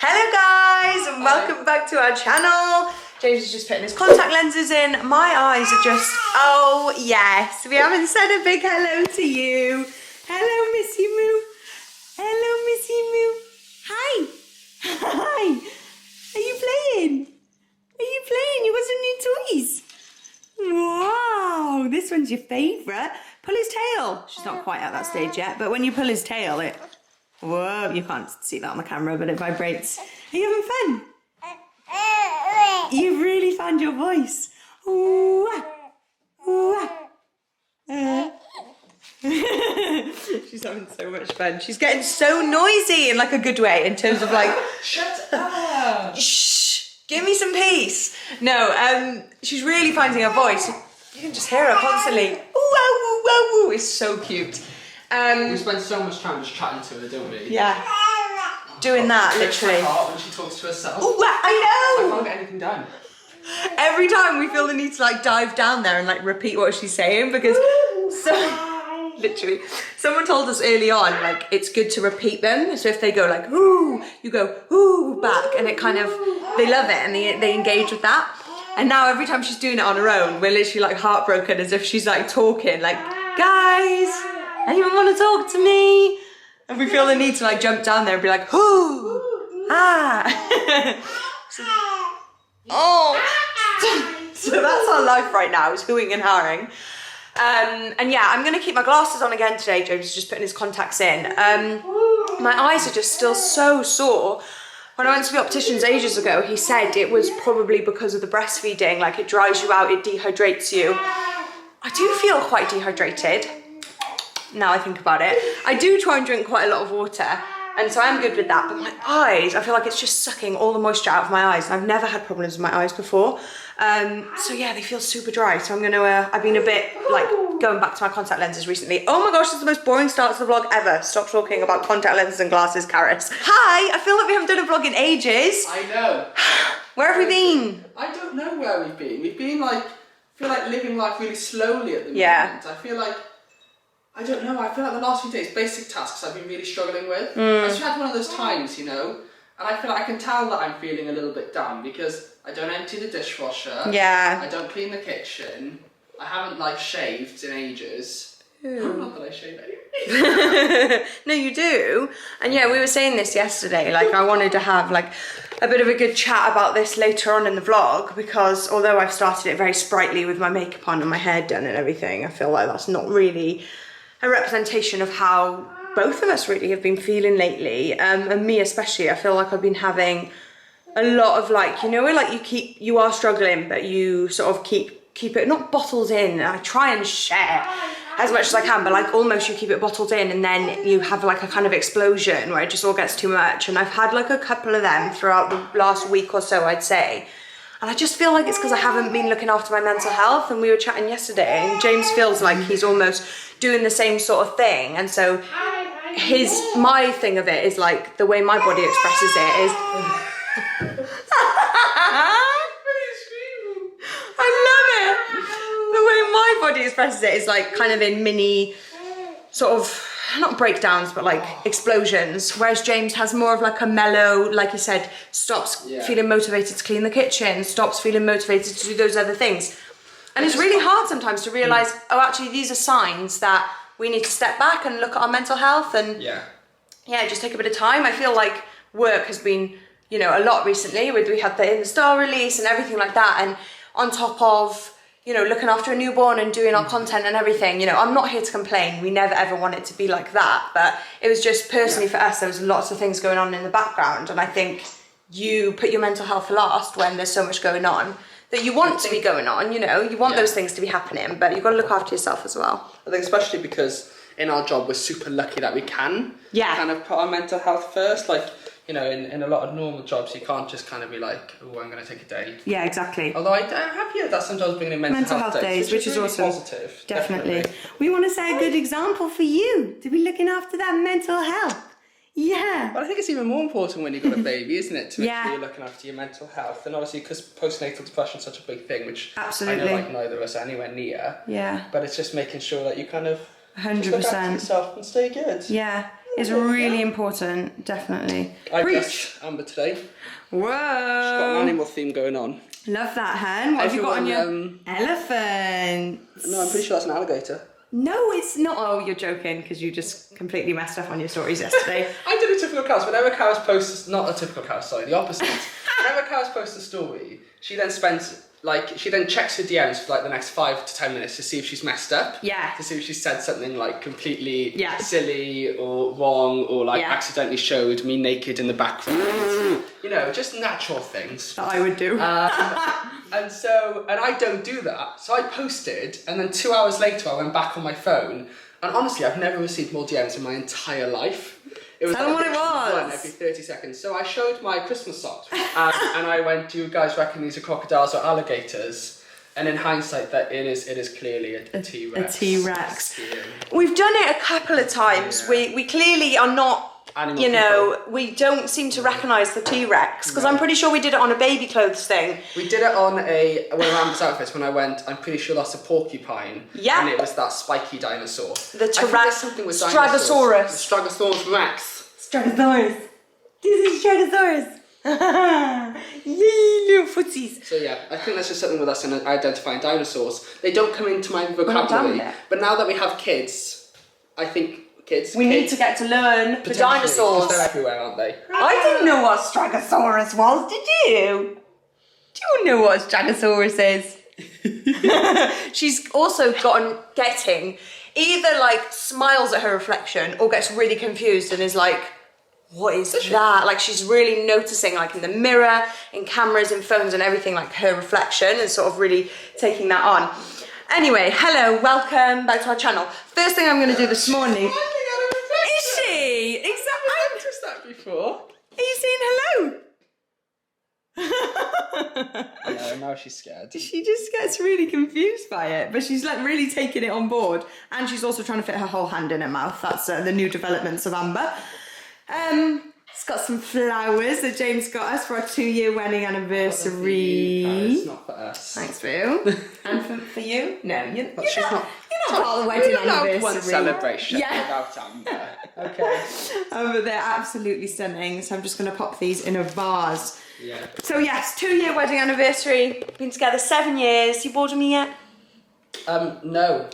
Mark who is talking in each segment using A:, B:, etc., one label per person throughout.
A: Hello guys, and welcome back to our channel. James is just putting his contact lenses in. My eyes are just, oh yes, we haven't said a big hello to you. Hello Missy Moo. Hello Missy Moo. Hi. Hi. Are you playing? Are you playing? You got some new toys. Wow, this one's your favourite. Pull his tail. She's not quite at that stage yet, but when you pull his tail, it... Whoa, you can't see that on the camera, but it vibrates. Are you having fun? You've really found your voice. Ooh, ooh, She's having so much fun. She's getting so noisy in like a good way, in terms of like...
B: Shut up!
A: Shh! Give me some peace. No, she's really finding her voice. You can just hear her constantly. Ooh, woo, woo, woo. It's so cute.
B: We spend so much time just chatting to her, don't we?
A: Yeah. Doing that, literally.
B: When she talks to herself.
A: Oh, I know!
B: I can't get anything done.
A: Every time we feel the need to like dive down there and like repeat what she's saying, because literally, someone told us early on, like, it's good to repeat them. So if they go like, ooh, you go, ooh, back, and it kind of, they love it and they engage with that. And now every time she's doing it on her own, we're literally like heartbroken, as if she's like talking, like, guys, anyone want to talk to me? And we feel the need to like jump down there and be like, ooh, ah. Oh. So that's our life right now, is hooing and hawing. And yeah, I'm gonna keep my glasses on again today. James is just putting his contacts in. My eyes are just still so sore. When I went to the optician's ages ago, he said it was probably because of the breastfeeding, like it dries you out, it dehydrates you. I do feel quite dehydrated, now I think about it. I do try and drink quite a lot of water, and so I'm good with that, but my eyes, I feel like it's just sucking all the moisture out of my eyes, and I've never had problems with my eyes before. So yeah, they feel super dry, so I'm gonna, I've been a bit like going back to my contact lenses recently. Oh my gosh, this is the most boring start to the vlog ever. Stop talking about contact lenses and glasses, Carys. Hi, I feel like we haven't done a vlog in ages.
B: I know.
A: Where have we been?
B: I don't know where we've been. We've been like, I feel like living life really slowly at the moment. I feel like, I don't know, I feel like the last few days, basic tasks I've been really struggling with. I just had one of those times, you know, and I feel like I can tell that I'm feeling a little bit down because I don't empty the dishwasher.
A: Yeah.
B: I don't clean the kitchen. I haven't like shaved in ages. Not that I shave anyway.
A: No, you do. And yeah, we were saying this yesterday, like I wanted to have like a bit of a good chat about this later on in the vlog, because although I've started it very sprightly with my makeup on and my hair done and everything, I feel like that's not really a representation of how both of us really have been feeling lately, and me especially. I feel like I've been having a lot of like, you know, where like you are struggling, but you sort of keep it not bottled in. I try and share as much as I can, but like almost you keep it bottled in, and then you have like a kind of explosion where it just all gets too much. And I've had like a couple of them throughout the last week or so, I'd say. And I just feel like it's because I haven't been looking after my mental health. And we were chatting yesterday, and James feels like he's almost doing the same sort of thing. And so my thing of it is like the way my body expresses it is... I love it. The way my body expresses it is like kind of in mini sort of, not breakdowns, but like explosions. Whereas James has more of like a mellow, like you said, stops feeling motivated to clean the kitchen, stops feeling motivated to do those other things. And it's really hard sometimes to realise, oh, actually these are signs that we need to step back and look at our mental health and just take a bit of time. I feel like work has been, you know, a lot recently. We had the In the Star release and everything like that, and on top of, you know, looking after a newborn and doing our content and everything, you know, I'm not here to complain. We never ever want it to be like that, but it was just personally for us, there was lots of things going on in the background, and I think you put your mental health last when there's so much going on that you want to be going on, you know, you want those things to be happening, but you've got to look after yourself as well.
B: I think especially because in our job we're super lucky that we can kind of put our mental health first. Like, you know, in a lot of normal jobs you can't just kind of be like, oh, I'm going to take a day.
A: Yeah, exactly.
B: Although I'm happy that sometimes bringing in mental health days,
A: which is
B: really
A: awesome.
B: Positive.
A: Definitely. We want to set a good example for you to be looking after that mental health. Yeah.
B: But I think it's even more important when you've got a baby, isn't it? To make sure you're looking after your mental health. And obviously, because postnatal depression is such a big thing, which I know like neither of us are anywhere near.
A: Yeah.
B: But it's just making sure that you kind of
A: 100%.
B: look after yourself and stay good.
A: Yeah. is really important, definitely.
B: I
A: Preach.
B: dressed Amber today.
A: Whoa.
B: She's got an animal theme going on.
A: Love that, hen. What have you got on your elephant?
B: No, I'm pretty sure that's an alligator.
A: No, it's not. Oh, you're joking because you just completely messed up on your stories yesterday.
B: I did a typical Carys. Whenever Carys posts, not a typical Carys, sorry, the opposite. Whenever Carys posts a story, she then checks her DMs for like the next 5 to 10 minutes to see if she's messed up.
A: Yeah.
B: To see if she said something like completely
A: Yeah.
B: silly or wrong or like accidentally showed me naked in the background. You know, just natural things.
A: That I would do.
B: And I don't do that. So I posted, and then 2 hours later I went back on my phone, and honestly, I've never received more DMs in my entire life. It was
A: Tell them what it was.
B: One every 30 seconds. So I showed my Christmas socks, and I went, "Do you guys reckon these are crocodiles or alligators?" And in hindsight, that it is clearly a T-Rex.
A: A T-Rex. We've done it a couple of times. Yeah. We clearly are not.
B: Animal
A: you know,
B: people.
A: We don't seem to recognise the T-Rex because I'm pretty sure we did it on a baby clothes thing.
B: We did it on one of Amber's outfits when I went. I'm pretty sure that's a porcupine.
A: Yeah.
B: And it was that spiky dinosaur.
A: The
B: something with
A: Stragosaurus.
B: The Stragosaurus Rex.
A: Stragosaurus. This is Stragosaurus. Yay, little footsies.
B: So yeah, I think that's just something with us in identifying dinosaurs. They don't come into my vocabulary. But now that we have kids, I think. We need to get to learn the dinosaurs. They're everywhere, aren't they?
A: I didn't know what Stragosaurus was, did you? Do you know what Stragosaurus is? She's also getting either like smiles at her reflection or gets really confused and is like, what is that? Like she's really noticing like in the mirror, in cameras, in phones and everything, like her reflection and sort of really taking that on. Anyway, hello, welcome back to our channel. First thing I'm going to do this morning... Is she? Exactly.
B: I've noticed that before.
A: Are you saying hello?
B: Yeah, now she's scared.
A: She just gets really confused by it, but she's like really taking it on board. And she's also trying to fit her whole hand in her mouth. That's the new developments of Amber. It's got some flowers that James got us for our 2-year wedding anniversary.
B: It's not for us.
A: Thanks, Phil. And for you? No, you're not part of the wedding
B: We're
A: anniversary.
B: One celebration without Amber. Okay.
A: But they're absolutely stunning. So I'm just going to pop these in a vase.
B: Yeah.
A: So yes, 2-year wedding anniversary. Been together 7 years. You bored of me yet?
B: No.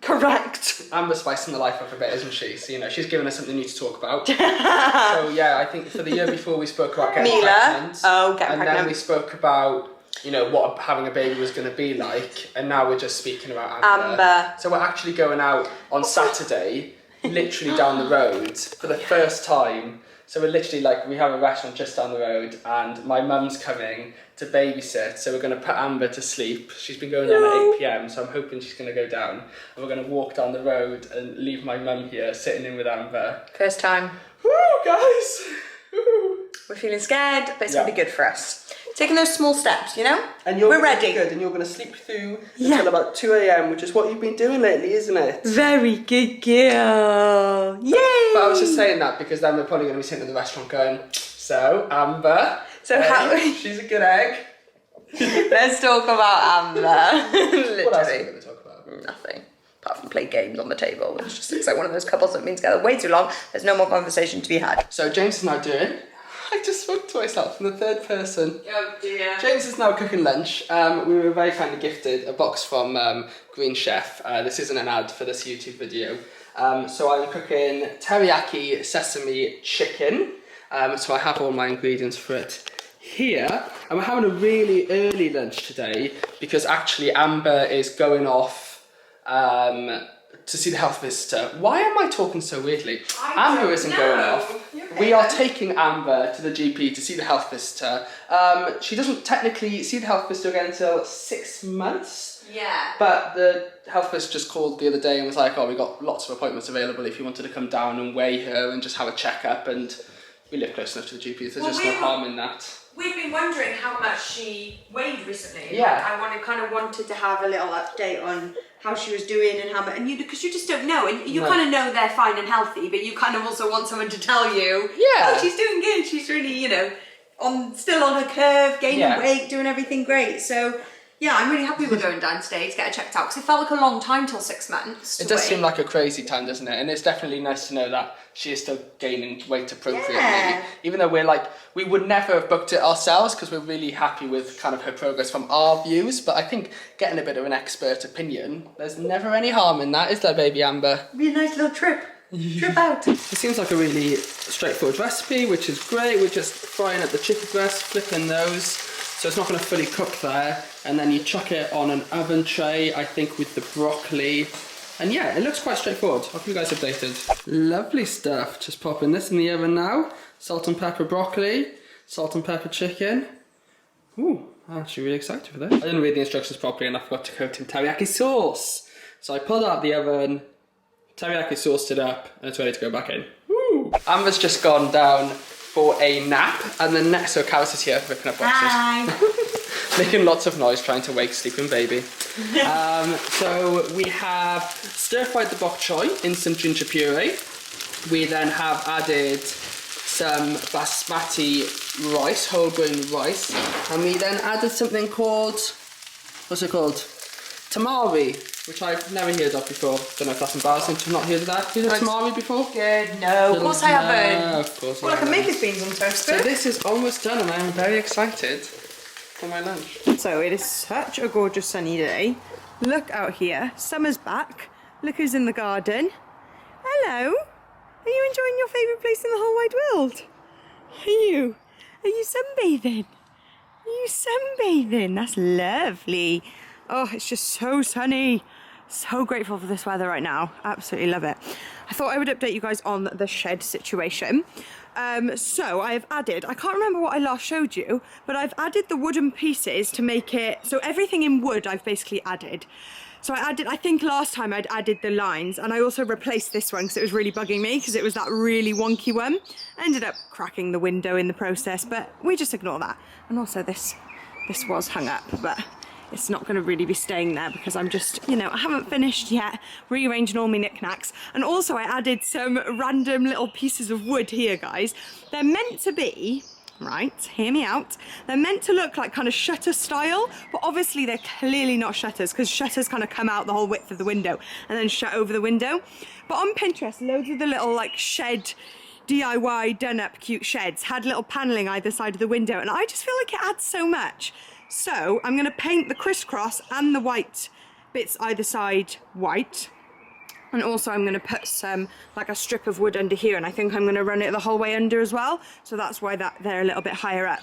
A: Correct.
B: Amber's spicing the life up a bit, isn't she? So, you know, she's given us something new to talk about. So, yeah, I think for the year before we spoke about getting pregnant.
A: Oh, getting pregnant.
B: And then we spoke about, you know, what having a baby was going to be like. And now we're just speaking about Amber. So we're actually going out on Saturday, literally down the road, for the first time. So we're literally like, we have a restaurant just down the road and my mum's coming to babysit. So we're going to put Amber to sleep. She's been going down at 8 p.m. So I'm hoping she's going to go down. And we're going to walk down the road and leave my mum here sitting in with Amber.
A: First time.
B: Woo, guys. Woo.
A: We're feeling scared, but it's going to be good for us. Taking those small steps, you know?
B: And
A: we're ready.
B: Good, and you're going to sleep through until about 2 a.m, which is what you've been doing lately, isn't it?
A: Very good girl. Yay!
B: But I was just saying that because then we're probably going to be sitting at the restaurant going, so, Amber, she's a good egg.
A: Let's talk about Amber. Literally.
B: What else are we going to talk about?
A: Nothing. Apart from play games on the table. It's just looks like one of those couples that have been together way too long. There's no more conversation to be had.
B: So James is now doing... I just spoke to myself in the third person.
A: Oh dear.
B: James is now cooking lunch. We were very kindly gifted a box from Green Chef. This isn't an ad for this YouTube video. So I'm cooking teriyaki sesame chicken. So I have all my ingredients for it here. And we're having a really early lunch today because actually Amber is going off to see the health visitor. Why am I talking so weirdly? Amber isn't going off. We are taking Amber to the GP to see the health visitor. She doesn't technically see the health visitor again until 6 months.
A: Yeah.
B: But the health visitor just called the other day and was like, oh, we got lots of appointments available if you wanted to come down and weigh her and just have a checkup. And we live close enough to the GP, so there's just no harm in that.
A: We've been wondering how much she weighed recently.
B: Yeah.
A: I kind of wanted to have a little update on how she was doing and how much, and because you just don't know, and you kind of know they're fine and healthy, but you kind of also want someone to tell you, oh, she's doing good, she's really, you know, still on her curve, gaining weight, doing everything great. So yeah, I'm really happy we're going down today to get her checked out, because it felt like a long time till 6 months.
B: It does seem like a crazy time, doesn't it? And it's definitely nice to know that she is still gaining weight appropriately.
A: Yeah.
B: Even though we would never have booked it ourselves, because we're really happy with kind of her progress from our views. But I think getting a bit of an expert opinion, there's never any harm in that, is there, baby Amber?
A: It'll be a nice little trip. Trip out.
B: It seems like a really straightforward recipe, which is great. We're just frying up the chicken breast, flipping those. So it's not going to fully cook there, and then you chuck it on an oven tray, I think, with the broccoli. And yeah, it looks quite straightforward. I'll keep you guys updated. Lovely stuff. Just popping this in the oven now. Salt and pepper broccoli, salt and pepper chicken. Ooh, I'm actually really excited for this. I didn't read the instructions properly and I forgot to coat in teriyaki sauce. So I pulled out the oven, teriyaki sauced it up, and it's ready to go back in. Woo! Amber's just gone down for a nap, and then next, so Carys is here ripping up boxes.
A: Hi.
B: Making lots of noise trying to wake sleeping baby. So we have stir-fried the bok choy in some ginger puree. We then have added some basmati rice, whole grain rice, and we then added something called, what's it called? Tamari, which I've never heard of before. Don't know if that's embarrassing to not hear of that. Have you heard of tamari before?
A: Good. No, of course I haven't.
B: No, of course
A: Well, I can make his beans on toast.
B: So this is almost done, and I am very excited for my lunch.
A: So it is such a gorgeous sunny day. Look out here. Summer's back. Look who's in the garden. Hello. Are you enjoying your favourite place in the whole wide world? Are you sunbathing? Are you sunbathing? That's lovely. Oh, it's just so sunny. So grateful for this weather right now. Absolutely love it. I thought I would update you guys on the shed situation. So I have added, I can't remember what I last showed you, but I've added the wooden pieces to make it, so everything in wood I've basically added. So I think last time I'd added the lines, and I also replaced this one because it was really bugging me because it was that really wonky one. I ended up cracking the window in the process, but we just ignore that. And also this was hung up, but it's not going to really be staying there because I'm just, you know, I haven't finished yet rearranging all my knickknacks. And also I added some random little pieces of wood here, guys. They're meant to be, right, hear me out, they're meant to look like kind of shutter style, but obviously they're clearly not shutters because shutters kind of come out the whole width of the window and then shut over the window. But on Pinterest, loads of the little like shed DIY done up cute sheds had little paneling either side of the window, and I just feel like it adds so much. So I'm going to paint the crisscross and the white bits either side white, and also I'm going to put some like a strip of wood under here, and I think I'm going to run it the whole way under as well, so that's why they're a little bit higher up.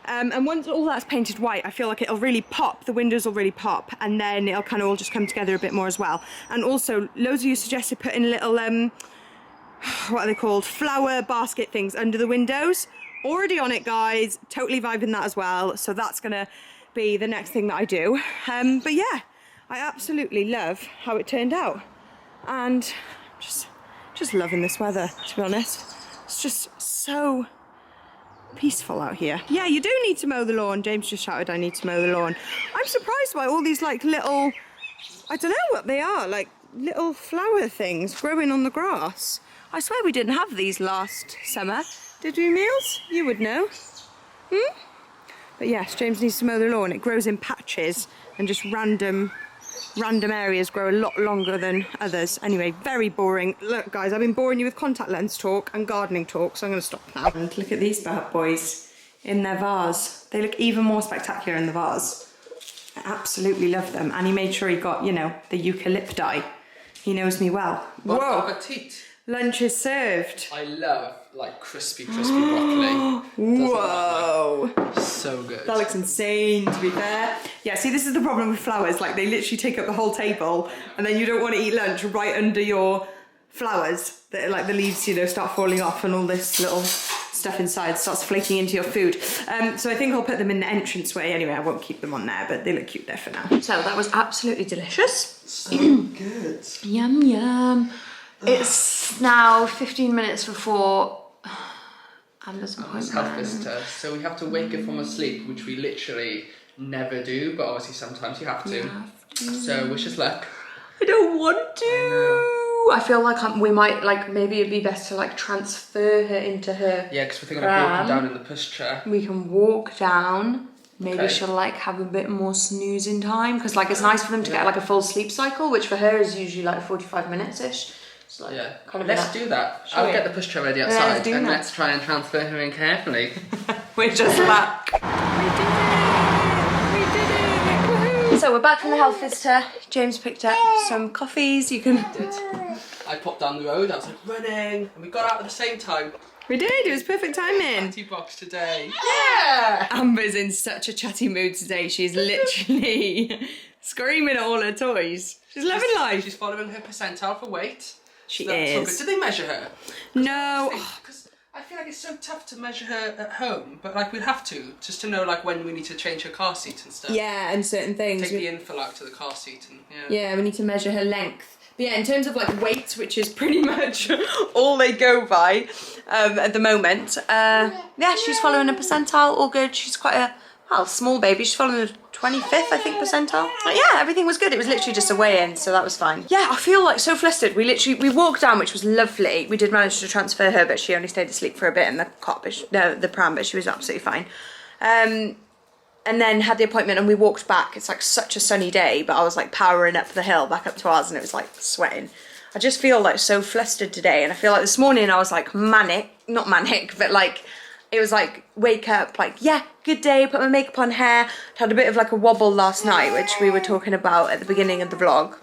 A: And once all that's painted white, I feel like it'll really pop, the windows will really pop, and then it'll kind of all just come together a bit more as well. And also loads of you suggested putting little what are they called, flower basket things under the windows. Already on it, guys, totally vibing that as well, so that's gonna be the next thing that I do. But yeah, I absolutely love how it turned out, and just loving this weather, to be honest. It's just so peaceful out here. Yeah, you do need to mow the lawn. James just shouted I need to mow the lawn. I'm surprised by all these like little, I don't know what they are, like little flower things growing on the grass. I swear we didn't have these last summer. Did we, Meals? You would know. But yes, James needs to mow the lawn. It grows in patches, and just random areas grow a lot longer than others. Anyway, very boring. Look, guys, I've been boring you with contact lens talk and gardening talk, so I'm going to stop now. And look at these bad boys in their vase. They look even more spectacular in the vase. I absolutely love them. And he made sure he got, you know, the eucalypti. He knows me well.
B: Bon
A: Whoa!
B: appetit.
A: Lunch is served.
B: I love like crispy broccoli.
A: Whoa!
B: So good.
A: That looks insane, to be fair. Yeah, see, this is the problem with flowers. Like, they literally take up the whole table, and then you don't want to eat lunch right under your flowers. That, like, the leaves, you know, start falling off, and all this little stuff inside starts flaking into your food. So I think I'll put them in the entranceway. Anyway, I won't keep them on there, but they look cute there for now. So that was absolutely delicious.
B: So good.
A: Yum, yum. It's now 15 minutes before Amber's appointment.
B: Health visitor. So we have to wake her from her sleep, which we literally never do, but obviously sometimes you have to. So wish us luck. I don't want to. I feel like we might, like, maybe it'd be best to like transfer her into her. Yeah, because we're thinking of walking down in the pushchair. We can walk down
A: maybe she'll like have a bit more snoozing time, because like it's nice for them to get like a full sleep cycle, which for her is usually like 45 minutes ish. So, like, kind of
B: let's do that. I'll get the pushchair ready outside and let's try and transfer her in carefully.
A: We're just back. We did it! So we're back from the health visitor. James picked up some coffees. You can.
B: I popped down the road. I was like running, and we got out at the same time.
A: We did. It was perfect timing.
B: Chatty box today.
A: Yeah. Amber's in such a chatty mood today. She's literally screaming at all her toys. She's loving life.
B: She's following her percentile for weight.
A: She
B: so
A: is.
B: So good. Did they measure her?
A: No.
B: Because I feel like it's so tough to measure her at home, but like we'd have to, just to know like when we need to change her car seat and stuff.
A: Yeah, and certain things.
B: Take the info out to the car seat and
A: Yeah, we need to measure her length. But yeah, in terms of like weight, which is pretty much all they go by at the moment. Yeah, she's following a percentile, all good. She's quite a small baby. She's following the 25th, I think, percentile. But yeah, everything was good. It was literally just a weigh-in, so that was fine. Yeah, I feel like so flustered. We walked down, which was lovely. We did manage to transfer her, but she only stayed asleep for a bit in the cot, but the pram, but she was absolutely fine. And then had the appointment and we walked back. It's like such a sunny day, but I was like powering up the hill back up to ours and it was like sweating. I just feel like so flustered today, and I feel like this morning I was like manic, not manic, but like it was like wake up, like yeah, good day, put my makeup on, hair. Had a bit of like a wobble last night, which we were talking about at the beginning of the vlog.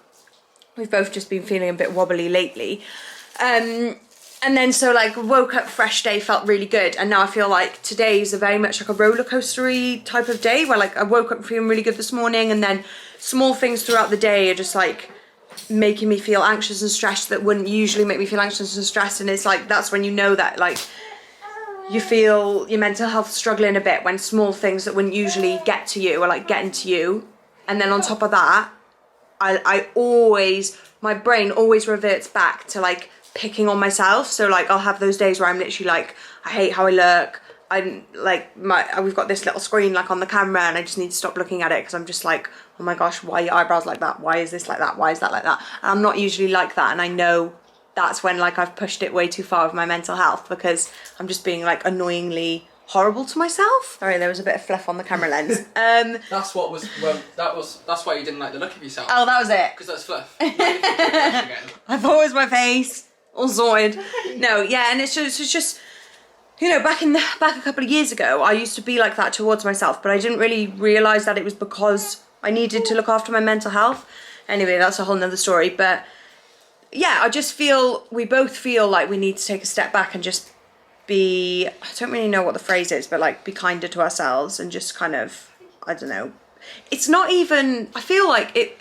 A: We've both just been feeling a bit wobbly lately. And then so like woke up, fresh day, felt really good, and now I feel like today's a very much like a roller coastery type of day where like I woke up feeling really good this morning, and then small things throughout the day are just like making me feel anxious and stressed that wouldn't usually make me feel anxious and stressed. And it's like that's when you know that like you feel your mental health struggling a bit, when small things that wouldn't usually get to you are like getting to you. And then on top of that, my brain always reverts back to like picking on myself. So like I'll have those days where I'm literally like, I hate how I look. I'm like, we've got this little screen like on the camera and I just need to stop looking at it because I'm just like, oh my gosh, why are your eyebrows like that? Why is this like that? Why is that like that? And I'm not usually like that, and I know that's when like I've pushed it way too far with my mental health because I'm just being like annoyingly horrible to myself. Sorry, there was a bit of fluff on the camera lens.
B: That's what was, well, that's why you didn't like the look of yourself.
A: Oh, that was it.
B: Because that's fluff.
A: I thought it was my face. All sorted. No, yeah, and it's just, you know, back a couple of years ago, I used to be like that towards myself, but I didn't really realise that it was because I needed to look after my mental health. Anyway, that's a whole nother story, but yeah, we both feel like we need to take a step back and just be, I don't really know what the phrase is, but like be kinder to ourselves and just kind of, I don't know. It's not even, I feel like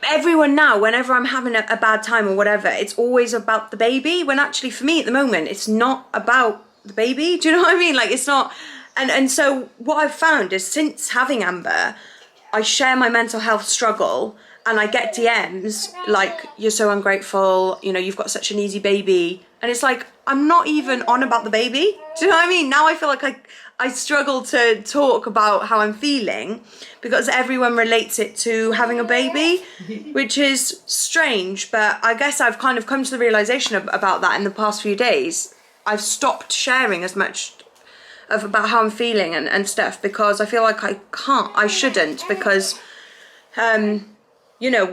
A: everyone now, whenever I'm having a bad time or whatever, it's always about the baby, when actually for me at the moment it's not about the baby. Do you know what I mean? Like it's not, and so what I've found is since having Amber, I share my mental health struggle and I get DMs like, you're so ungrateful, you know, you've got such an easy baby, and it's like I'm not even on about the baby. Do you know what I mean? Now I feel like I struggle to talk about how I'm feeling because everyone relates it to having a baby, which is strange, but I guess I've kind of come to the realization about that in the past few days. I've stopped sharing as much about how I'm feeling and stuff because I feel like I shouldn't, because you know,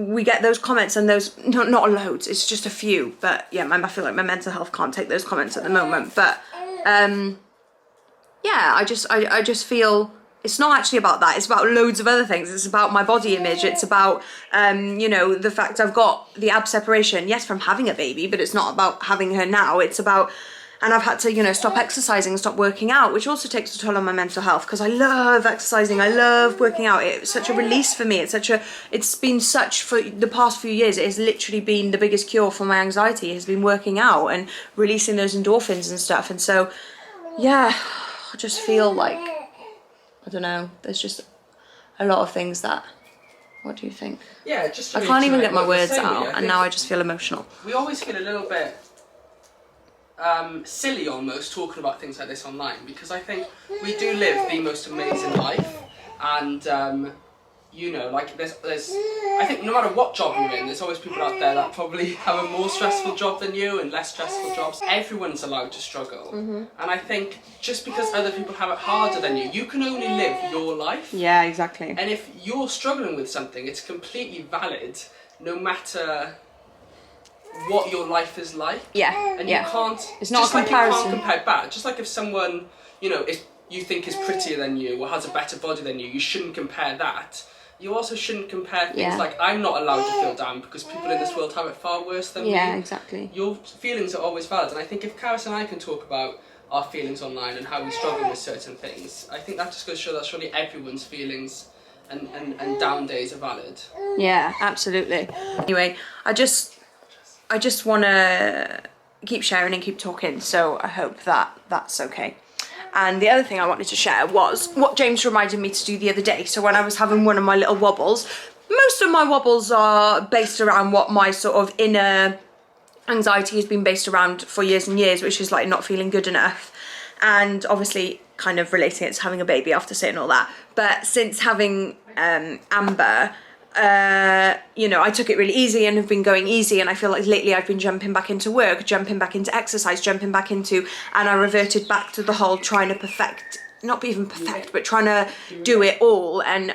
A: we get those comments and those, not loads, it's just a few, but yeah, I feel like my mental health can't take those comments at the moment, but yeah, I just feel it's not actually about that. It's about loads of other things. It's about my body image. It's about, you know, the fact I've got the ab separation, yes, from having a baby, but it's not about having her now. It's about, and I've had to, you know, stop exercising and stop working out, which also takes a toll on my mental health because I love exercising. I love working out. It's such a release for me. It's been such, for the past few years, it has literally been the biggest cure for my anxiety, has been working out and releasing those endorphins and stuff. And so, yeah, I just feel like, I don't know, there's just a lot of things that, what do you think?
B: Yeah, just
A: I can't even get my words out, and now I just feel emotional.
B: We always feel a little bit silly almost talking about things like this online, because I think we do live the most amazing life, and you know, like there's I think no matter what job you're in, there's always people out there that probably have a more stressful job than you and less stressful jobs. Everyone's allowed to struggle. And I think just because other people have it harder than you can only live your life.
A: Yeah, exactly.
B: And if you're struggling with something, it's completely valid no matter what your life is like.
A: Yeah.
B: And you can't,
A: it's not
B: just
A: a comparison.
B: Like you can't compare back. Just like if someone, you know, you think is prettier than you or has a better body than you shouldn't compare that. You also shouldn't compare things like, I'm not allowed to feel down because people in this world have it far worse than me.
A: Yeah, exactly.
B: Your feelings are always valid. And I think if Carys and I can talk about our feelings online and how we struggle with certain things, I think that just goes to show that surely everyone's feelings and down days are valid.
A: Yeah, absolutely. Anyway, I just want to keep sharing and keep talking, so I hope that that's okay. And the other thing I wanted to share was what James reminded me to do the other day. So when I was having one of my little wobbles, most of my wobbles are based around what my sort of inner anxiety has been based around for years and years, which is like not feeling good enough. And obviously kind of relating it to having a baby after saying all that. But since having Amber, you know, I took it really easy and have been going easy, and I feel like lately I've been jumping back into work, jumping back into exercise, jumping back into, and I reverted back to the whole trying to perfect, not even perfect, but trying to do it all, and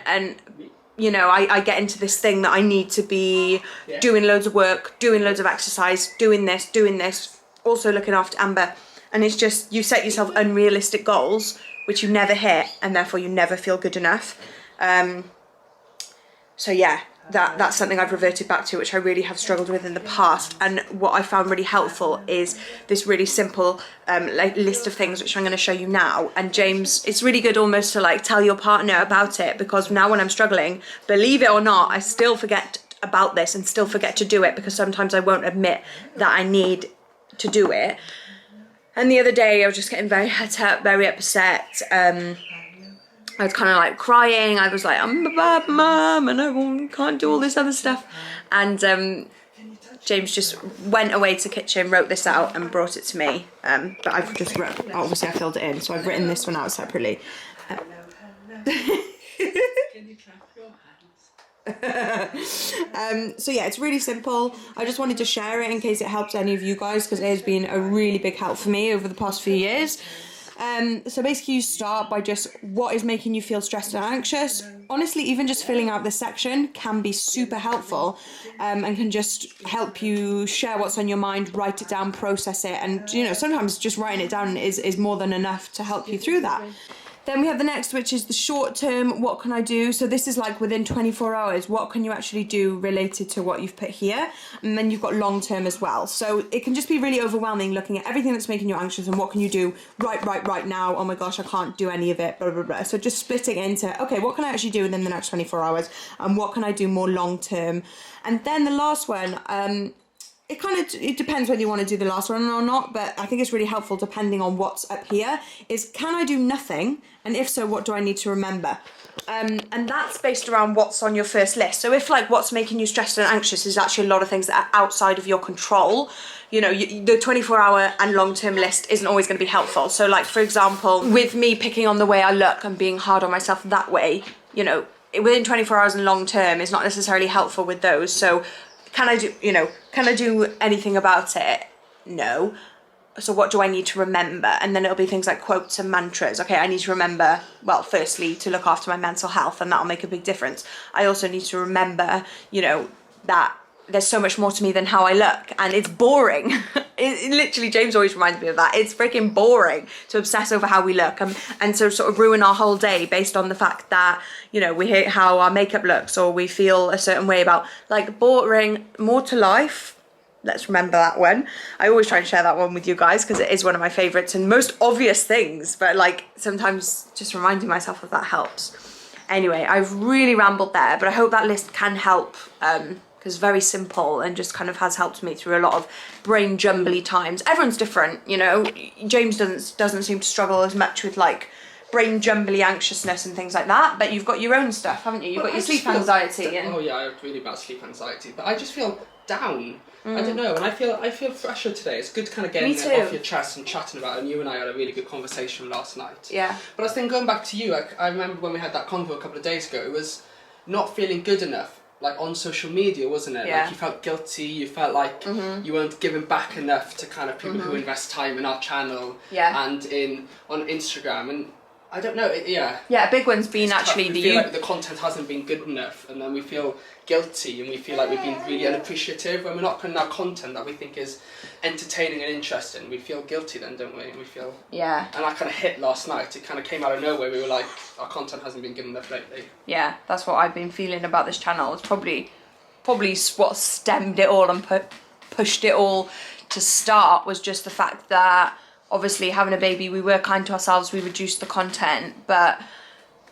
A: you know, I get into this thing that I need to be doing loads of work, doing loads of exercise, doing this, also looking after Amber, and it's just, you set yourself unrealistic goals, which you never hit, and therefore you never feel good enough. So yeah, that's something I've reverted back to, which I really have struggled with in the past. And what I found really helpful is this really simple like list of things, which I'm going to show you now. And James, it's really good almost to like tell your partner about it, because now when I'm struggling, believe it or not, I still forget about this and still forget to do it, because sometimes I won't admit that I need to do it. And the other day I was just getting very het up, very upset. I was kind of like crying. I was like, I'm a bad mum and I can't do all this other stuff. And James just went away to the kitchen, wrote this out and brought it to me. But I've just obviously I filled it in, so I've written this one out separately.
B: Can you clap your hands?
A: So yeah, it's really simple. I just wanted to share it in case it helps any of you guys, because it has been a really big help for me over the past few years. So basically you start by just what is making you feel stressed and anxious. Honestly, even just filling out this section can be super helpful, and can just help you share what's on your mind, write it down, process it, and you know, sometimes just writing it down is more than enough to help you through that. Then we have the next, which is the short term, what can I do? So this is like within 24 hours, what can you actually do related to what you've put here? And then you've got long term as well. So it can just be really overwhelming looking at everything that's making you anxious and what can you do right now? Oh my gosh, I can't do any of it, blah, blah, blah. So just splitting into, okay, what can I actually do within the next 24 hours? And what can I do more long term? And then the last one, it depends whether you want to do the last one or not, but I think it's really helpful depending on what's up here, is can I do nothing? And if so, what do I need to remember? And that's based around what's on your first list. So if like what's making you stressed and anxious is actually a lot of things that are outside of your control, you know, the 24-hour and long-term list isn't always going to be helpful. So like, for example, with me picking on the way I look and being hard on myself that way, you know, within 24 hours and long-term is not necessarily helpful with those. So can I do anything about it? No. So what do I need to remember? And then it'll be things like quotes and mantras. Okay, I need to remember, well, firstly, to look after my mental health, and that'll make a big difference. I also need to remember, you know, that there's so much more to me than how I look, and it's boring. It literally, James always reminds me of that. It's freaking boring to obsess over how we look and to sort of ruin our whole day based on the fact that, you know, we hate how our makeup looks or we feel a certain way about, like, boring, more to life. Let's remember that one. I always try and share that one with you guys because it is one of my favorites and most obvious things, but like sometimes just reminding myself of that helps. Anyway, I've really rambled there, but I hope that list can help because it's very simple and just kind of has helped me through a lot of brain jumbly times. Everyone's different, you know. James doesn't seem to struggle as much with like brain jumbly anxiousness and things like that, but you've got your own stuff, haven't you? You've got your sleep anxiety.
B: Oh yeah, I have really bad sleep anxiety, but I just feel down. I don't know, and I feel fresher today. It's good kind of getting it off your chest and chatting about it, and you and I had a really good conversation last night.
A: Yeah.
B: But I was thinking, going back to you, I remember when we had that convo a couple of days ago, it was not feeling good enough, like on social media, wasn't it?
A: Yeah.
B: Like you felt guilty, you felt like you weren't giving back enough to kind of people who invest time in our channel and on Instagram, and I don't know, yeah,
A: a big one's been
B: it's
A: actually
B: tough. We feel like the content hasn't been good enough, and then we feel guilty and we feel like we've been really unappreciative when we're not putting out content that we think is entertaining and interesting. We feel guilty then, don't we? We feel and that kind of hit last night. It kind of came out of nowhere. We were like, our content hasn't been good enough lately.
A: Yeah, that's what I've been feeling about this channel. It's probably what stemmed it all and pushed it all to start, was just the fact that obviously having a baby, we were kind to ourselves, we reduced the content, but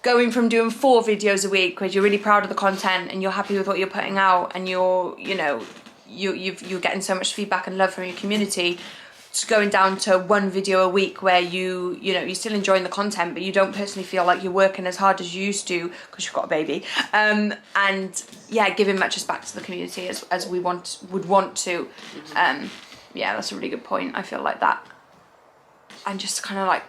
A: going from doing 4 videos a week because you're really proud of the content and you're happy with what you're putting out and you're getting so much feedback and love from your community, to going down to 1 video a week where you're still enjoying the content but you don't personally feel like you're working as hard as you used to because you've got a baby, and giving much back to the community as we would want to. That's a really good point. I feel like that. And just kind of like,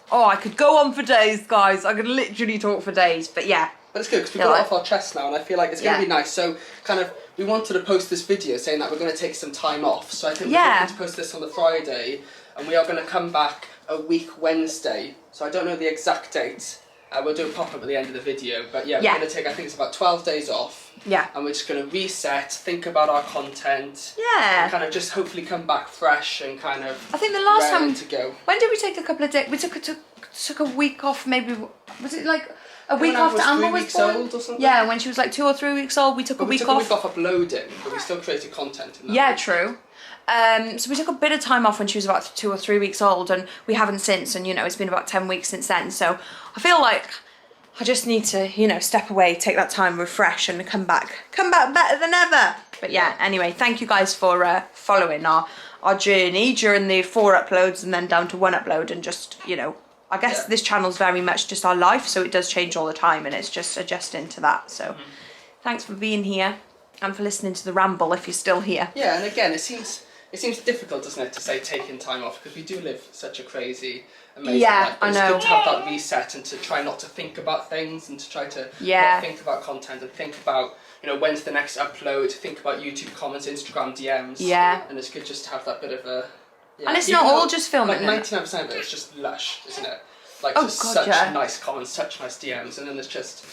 A: I could go on for days, guys. I could literally talk for days, but yeah.
B: But it's good because we've got it off our chest now, and I feel like it's going to be nice. So, kind of, we wanted to post this video saying that we're going to take some time off. So I think we're going to post this on the Friday, and we are going to come back a week Wednesday. So I don't know the exact date. We'll do a pop-up at the end of the video. But we're going to take, I think it's about 12 days off.
A: Yeah.
B: And we're just going to reset, think about our content.
A: Yeah.
B: And kind of just hopefully come back fresh and kind of
A: I think the last time
B: to go.
A: When did we take a couple of days? We took a week off, maybe. Was it like a week after Amber was born?
B: Old or something?
A: Yeah, when she was like 2 or 3 weeks old, we took a week off.
B: We took a week off uploading, but we still created content in that.
A: Yeah, true. So we took a bit of time off when she was about 2 or 3 weeks old, and we haven't since, and it's been about 10 weeks since then. So I feel like I just need to, step away, take that time, refresh, and come back better than ever. But anyway, thank you guys for following our journey during the 4 uploads and then down to 1 upload, and just, I guess this channel's very much just our life, so it does change all the time, and it's just adjusting to that. So thanks for being here and for listening to the ramble if you're still here.
B: Yeah, and again, it seems difficult, doesn't it, to say taking time off, because we do live such a crazy, amazing life. But
A: I know.
B: It's good to have that reset and to try not to think about things and to try to not think about content and think about, when's the next upload, think about YouTube comments, Instagram DMs.
A: Yeah.
B: And it's good just to have that bit of a... Yeah.
A: And it's not all just filming.
B: Like 99% of it is just lush, isn't it? Like such nice comments, such nice DMs, and then there's just...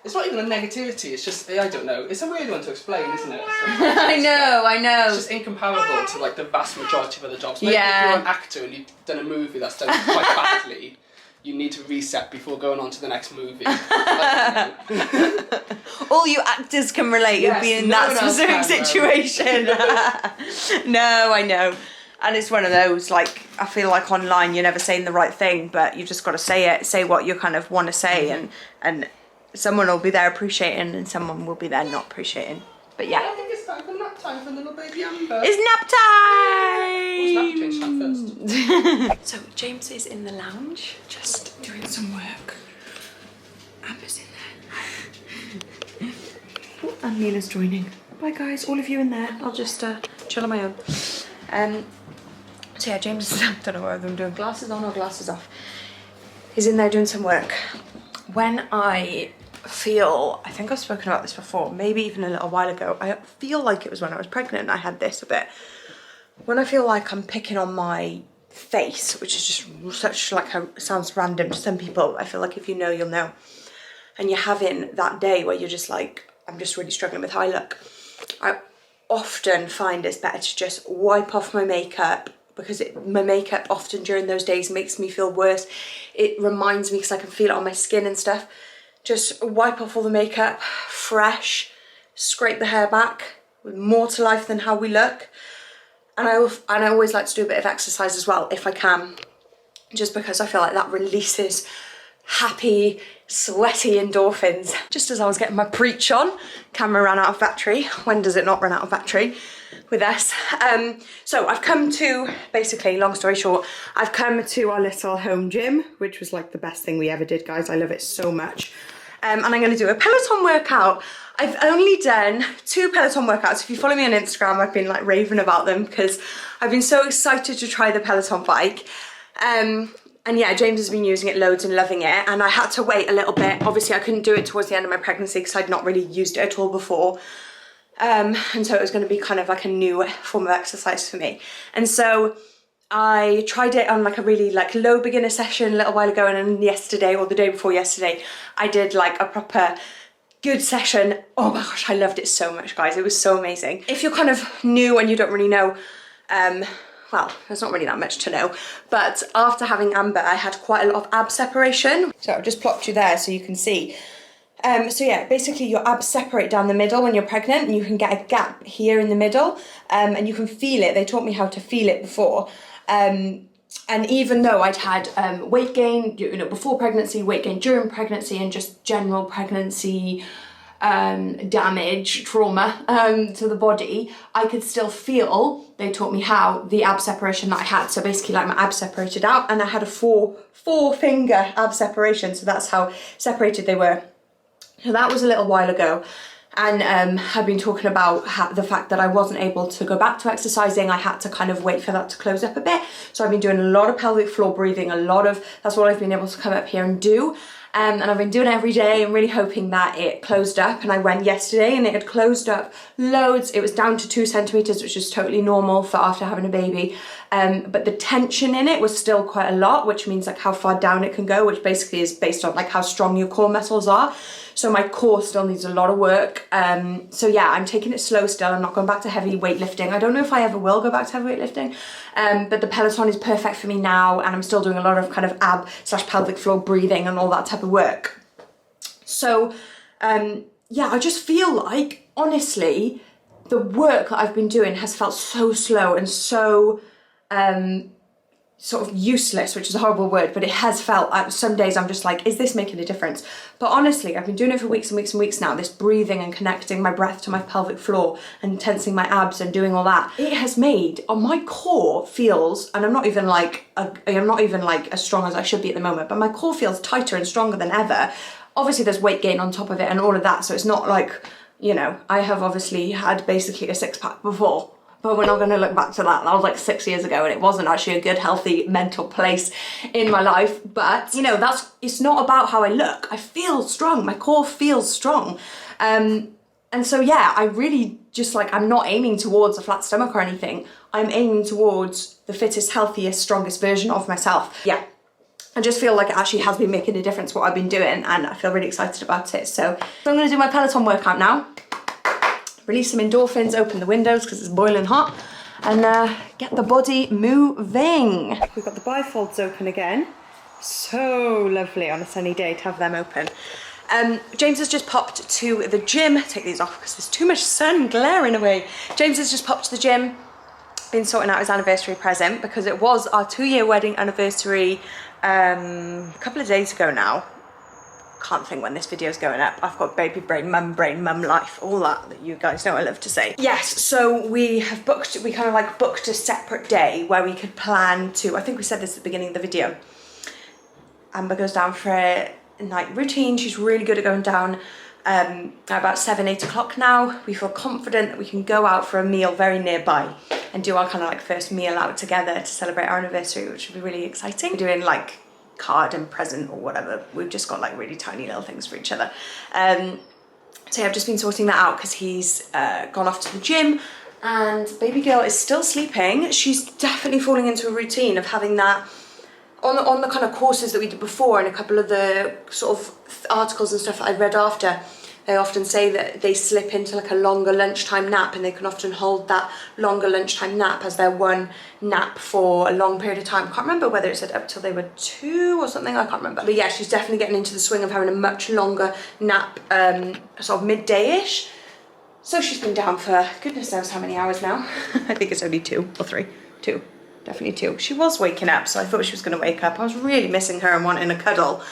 B: It's not even a negativity, it's just, I don't know, it's a weird one to explain, isn't it?
A: I know.
B: It's just incomparable to like the vast majority of other jobs. Maybe if you're an actor and you've done a movie that's done quite badly, you need to reset before going on to the next movie.
A: All you actors can relate, you'll be in that specific situation. No, I know. And it's one of those, like, I feel like online you're never saying the right thing, but you've just got to say what you kind of want to say, and someone will be there appreciating and someone will be there not appreciating. But yeah.
B: I think it's time for nap time for little baby Amber.
A: It's nap time!
B: What's nap change time first?
A: So James is in the lounge, just doing some work. Amber's in there. And Mila's joining. Bye guys, all of you in there. I'll just chill on my own. So yeah, James is, I don't know whether I'm doing glasses on or glasses off. He's in there doing some work. When I think I've spoken about this before, maybe even a little while ago, I feel like it was when I was pregnant, I had this a bit. When I feel like I'm picking on my face, which is just such like sounds random to some people, I feel like if you know, you'll know. And you're having that day where you're just like, I'm just really struggling with how I look. I often find it's better to just wipe off my makeup, because my makeup often during those days makes me feel worse. It reminds me, because I can feel it on my skin and stuff. Just wipe off all the makeup, fresh, scrape the hair back, with more to life than how we look. And I always like to do a bit of exercise as well, if I can, just because I feel like that releases happy, sweaty endorphins. Just as I was getting my preach on, camera ran out of battery. When does it not run out of battery with us? So I've come to, basically, long story short, I've come to our little home gym, which was like the best thing we ever did, guys. I love it so much. And I'm going to do a Peloton workout. I've only done 2 Peloton workouts. If you follow me on Instagram, I've been like raving about them because I've been so excited to try the Peloton bike. And yeah, James has been using it loads and loving it, and I had to wait a little bit. Obviously I couldn't do it towards the end of my pregnancy because I'd not really used it at all before. And so it was going to be kind of like a new form of exercise for me. And so I tried it on like a really like low beginner session a little while ago, and then yesterday or the day before yesterday I did like a proper good session. Oh my gosh, I loved it so much, guys. It was so amazing. If you're kind of new and you don't really know, well, there's not really that much to know, but after having Amber I had quite a lot of ab separation. So I've just plopped you there so you can see. So yeah, basically your abs separate down the middle when you're pregnant, and you can get a gap here in the middle, and you can feel it. They taught me how to feel it before. And even though I'd had weight gain, you know, before pregnancy, weight gain during pregnancy, and just general pregnancy damage, trauma to the body, I could still feel, they taught me how, the ab separation that I had. So basically like my abs separated out, and I had a four finger ab separation, so that's how separated they were. So that was a little while ago, and I've been talking about the fact that I wasn't able to go back to exercising. I had to kind of wait for that to close up a bit. So I've been doing a lot of pelvic floor breathing, that's what I've been able to come up here and do. And I've been doing it every day and really hoping that it closed up. And I went yesterday and it had closed up loads. It was down to 2 centimeters, which is totally normal for after having a baby. But the tension in it was still quite a lot, which means like how far down it can go, which basically is based on like how strong your core muscles are. So my core still needs a lot of work. So yeah, I'm taking it slow still. I'm not going back to heavy weightlifting. I don't know if I ever will go back to heavy weightlifting, but the Peloton is perfect for me now, and I'm still doing a lot of kind of ab / pelvic floor breathing and all that type of work. So yeah, I just feel like, honestly, the work that I've been doing has felt so slow and so sort of useless, which is a horrible word, but it has felt, some days I'm just like, is this making a difference? But honestly, I've been doing it for weeks and weeks and weeks now, this breathing and connecting my breath to my pelvic floor and tensing my abs and doing all that. It has made, my core feels, and I'm not even like as strong as I should be at the moment, but my core feels tighter and stronger than ever. Obviously there's weight gain on top of it and all of that, so it's not like, you know, I have obviously had basically a 6-pack before. But we're not going to look back to that. That was like 6 years ago, and it wasn't actually a good, healthy mental place in my life. But, you know, it's not about how I look. I feel strong. My core feels strong. And so, yeah, I really just like, I'm not aiming towards a flat stomach or anything. I'm aiming towards the fittest, healthiest, strongest version of myself. Yeah. I just feel like it actually has been making a difference what I've been doing, and I feel really excited about it. So I'm going to do my Peloton workout now. Release some endorphins, open the windows because it's boiling hot, and get the body moving. We've got the bifolds open again. So lovely on a sunny day to have them open. James has just popped to the gym. Take these off because there's too much sun glaring away. James has just popped to the gym, been sorting out his anniversary present because it was our 2-year wedding anniversary a couple of days ago now. Can't think when this video is going up. I've got baby brain, mum life, all that you guys know I love to say. Yes, so we kind of like booked a separate day where we could plan to, I think we said this at the beginning of the video. Amber goes down for a night routine. She's really good at going down at about 7-8 o'clock now. We feel confident that we can go out for a meal very nearby and do our kind of like first meal out together to celebrate our anniversary, which will be really exciting. We're doing like card and present or whatever. We've just got like really tiny little things for each other. So yeah, I've just been sorting that out because he's gone off to the gym, and baby girl is still sleeping. She's definitely falling into a routine of having that on the kind of courses that we did before, and a couple of the sort of articles and stuff that I read after. They often say that they slip into like a longer lunchtime nap, and they can often hold that longer lunchtime nap as their one nap for a long period of time. I can't remember whether it said up till they were 2 or something, I can't remember. But yeah, she's definitely getting into the swing of having a much longer nap, sort of midday-ish. So she's been down for goodness knows how many hours now. I think it's only 2 or 3. 2. Definitely 2. She was waking up, so I thought she was going to wake up. I was really missing her and wanting a cuddle.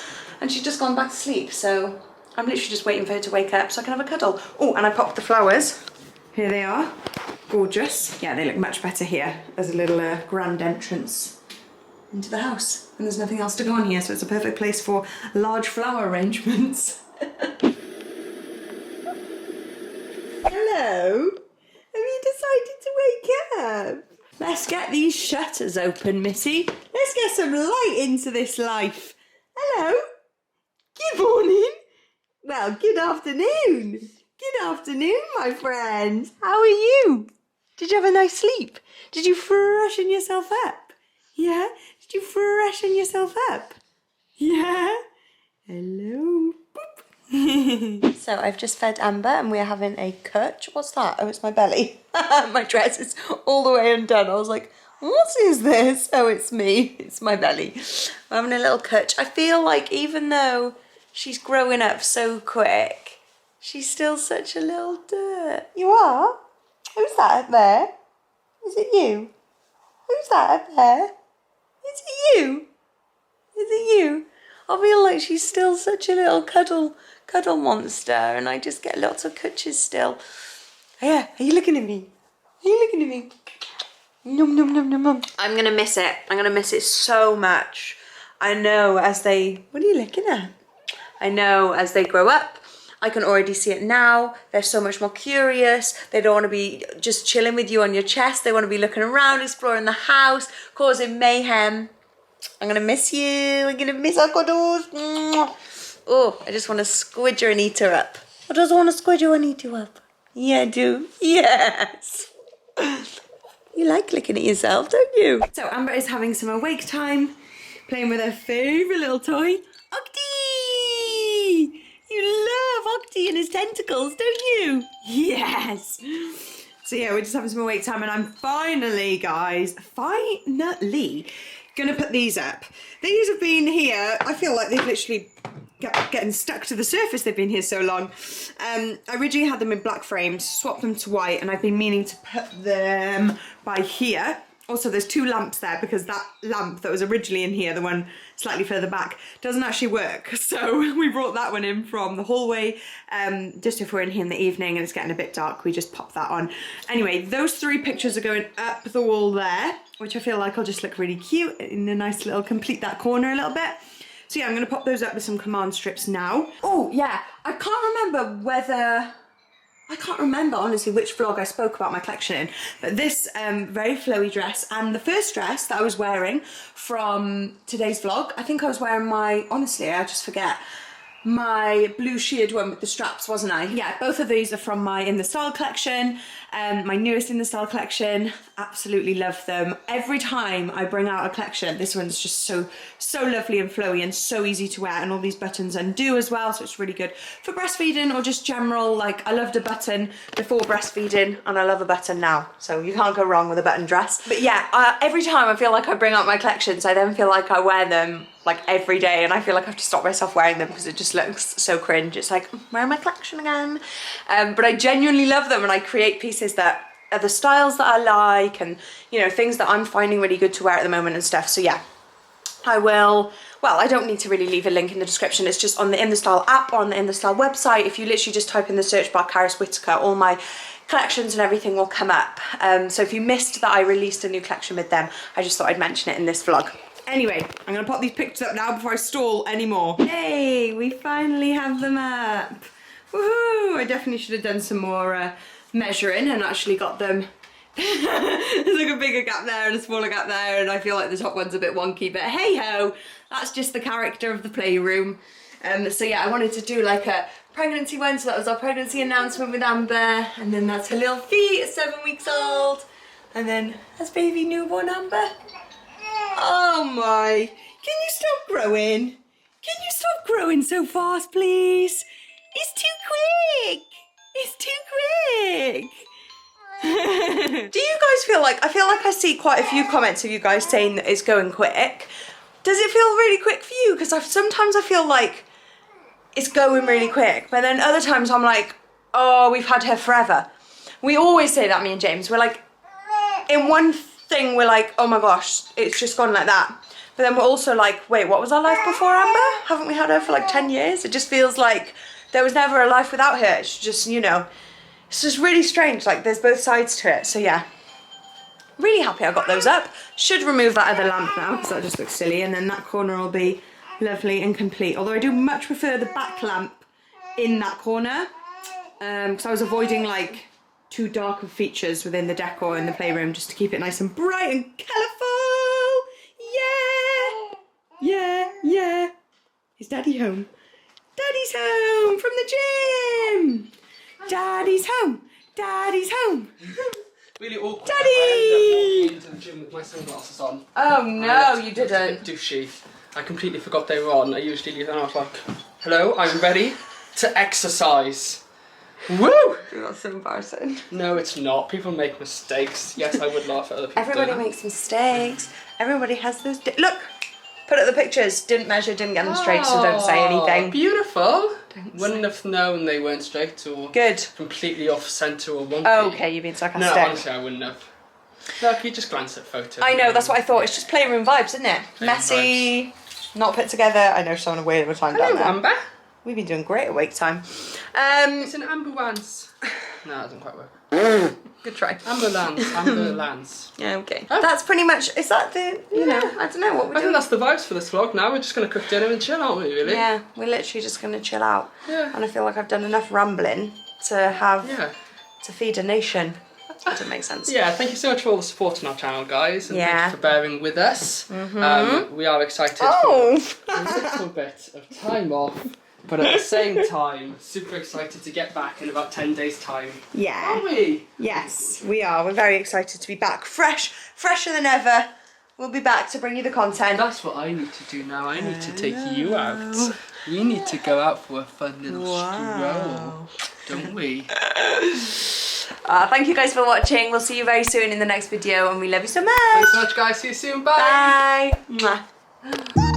A: And she's just gone back to sleep, so I'm literally just waiting for her to wake up so I can have a cuddle. Oh, and I popped the flowers. Here they are. Gorgeous. Yeah, they look much better here as a little grand entrance into the house. And there's nothing else to go on here, so it's a perfect place for large flower arrangements. Hello? Have you decided to wake up? Let's get these shutters open, Missy. Let's let's get some light into this life. Hello. Good morning. Well, good afternoon. Good afternoon, my friends. How are you? Did you have a nice sleep? Did you freshen yourself up? Yeah? Did you freshen yourself up? Yeah? Hello. Boop. So I've just fed Amber and we're having a cutch. What's that? Oh, it's my belly. My dress is all the way undone. I was like, what is this? Oh, it's me. It's my belly. I'm having a little cutch. I feel like even though she's growing up so quick, she's still such a little dirt. You are? Who's that up there? Is it you? Who's that up there? Is it you? Is it you? I feel like she's still such a little cuddle monster, and I just get lots of cutches still. Yeah, are you looking at me? Are you looking at me? Nom nom nom nom nom. I'm gonna miss it. I'm gonna miss it so much. I know as they... What are you looking at? I know as they grow up, I can already see it now. They're so much more curious. They don't want to be just chilling with you on your chest. They want to be looking around, exploring the house, causing mayhem. I'm gonna miss you. I'm gonna miss our cuddles. Oh, I just want to squidge her and eat her up. I just want to squidge her and eat you up. Yeah, I do. Yes. You like looking at yourself, don't you? So Amber is having some awake time, playing with her favourite little toy, Octi! You love Octi and his tentacles, don't you? Yes! So yeah, we're just having some awake time and I'm finally, guys, gonna put these up. These have been here, I feel like they've literally getting stuck to the surface. They've been here so long. I originally had them in black frames, swapped them to white, and I've been meaning to put them by here. Also, there's two lamps there because that lamp that was originally in here, the one slightly further back, doesn't actually work. So we brought that one in from the hallway. Just if we're in here in the evening and it's getting a bit dark, we just pop that on. Anyway, those three pictures are going up the wall there, which I feel like will just look really cute in a nice little, complete that corner a little bit. So yeah, I'm going to pop those up with some command strips now. Oh yeah, I can't remember honestly which vlog I spoke about my collection in, but this very flowy dress and the first dress that I was wearing from today's vlog, I think I was wearing honestly, I just forget, my blue sheared one with the straps, wasn't I? Yeah, both of these are from my In The Style collection, my newest In The Style collection. Absolutely love them. Every time I bring out a collection, this one's just so lovely and flowy and so easy to wear, and all these buttons undo as well, so it's really good for breastfeeding or just general. Like, I loved a button before breastfeeding and I love a button now, so you can't go wrong with a button dress. But yeah, every time I feel like I bring out my collections, I then feel like I wear them like every day, and I feel like I have to stop myself wearing them because it just looks so cringe. It's like, wearing my collection again. But I genuinely love them, and I create pieces that are the styles that I like, and you know, things that I'm finding really good to wear at the moment and stuff. So yeah, I will, well, I don't need to really leave a link in the description. It's just on the In The Style app or on the In The Style website. If you literally just type in the search bar Carys Whitaker, all my collections and everything will come up. So if you missed that I released a new collection with them, I just thought I'd mention it in this vlog. Anyway, I'm gonna pop these pictures up now before I stall anymore. Hey, we finally have them up. Woohoo! I definitely should have done some more measuring and actually got them. There's like a bigger gap there and a smaller gap there, and I feel like the top one's a bit wonky, but hey ho, that's just the character of the playroom. So yeah, I wanted to do like a pregnancy one, so that was our pregnancy announcement with Amber, and then that's her little feet at 7 weeks old, and then that's baby newborn Amber. Oh my, can you stop growing? Can you stop growing so fast, please? It's too quick. It's too quick. Do you guys feel like, I feel like I see quite a few comments of you guys saying that it's going quick. Does it feel really quick for you? Because sometimes I feel like it's going really quick, but then other times I'm like, oh, we've had her forever. We always say that, me and James. We're like, in one thing we're like, oh my gosh, it's just gone like that. But then we're also like, wait, what was our life before Amber? Haven't we had her for like 10 years? It just feels like there was never a life without her. It's just, you know, it's just really strange. Like, there's both sides to it. So yeah, really happy I got those up. Should remove that other lamp now because that just looks silly, and then that corner will be lovely and complete. Although I do much prefer the back lamp in that corner, because I was avoiding like too dark of features within the decor in the playroom just to keep it nice and bright and colourful. Yeah. Is Daddy home? Daddy's home from the gym. Daddy's home. Daddy's home.
B: Really awkward.
A: Daddy!
B: I ended up walking into the gym with my sunglasses on.
A: Oh no, you
B: It's a
A: didn't.
B: bit douchey. I completely forgot they were on. I usually leave and I was like, hello, I'm ready to exercise. Woo!
A: That's so embarrassing.
B: No, it's not. People make mistakes. Yes, I would laugh at other people.
A: Everybody makes mistakes. Everybody has those. Look, put up the pictures. Didn't measure, didn't get them straight, so don't say anything.
B: Beautiful. Wouldn't have known they weren't straight or
A: Good.
B: completely off centre or wonky.
A: Oh, okay, you've been
B: No,
A: sarcastic.
B: honestly, I wouldn't have. Look, you just glance at photos.
A: I know, that's what I thought. It's just playroom vibes, isn't it?
B: Playroom
A: Messy, not put together. I know someone away all the time
B: Hello,
A: down there.
B: Amber.
A: We've been doing great at wake time.
B: It's an ambulance. No, it doesn't quite work.
A: Good try.
B: Ambulance.
A: Yeah, okay.
B: Oh.
A: That's pretty much, is that the, you know, I don't know what we're
B: I think
A: doing.
B: that's the vibes for this vlog now. We're just going to cook dinner and chill, aren't we, really?
A: Yeah, we're literally just going to chill out.
B: Yeah.
A: And I feel like I've done enough rambling to have,
B: Yeah.
A: to feed a nation. That doesn't make sense.
B: Yeah, thank you so much for all the support on our channel, guys. And
A: Yeah.
B: thank you for bearing with us. We are excited
A: Oh!
B: for a little bit of time off, but at the same time, super excited to get back in about 10 days' time.
A: Yeah.
B: Are we?
A: Yes, we are. We're very excited to be back. Fresher than ever. We'll be back to bring you the content.
B: That's what I need to do now. I need to take you out. We need to go out for a fun little stroll, don't we?
A: Thank you guys for watching. We'll see you very soon in the next video and we love you so much.
B: Thanks so much, guys. See you soon. Bye.
A: Bye. Mwah.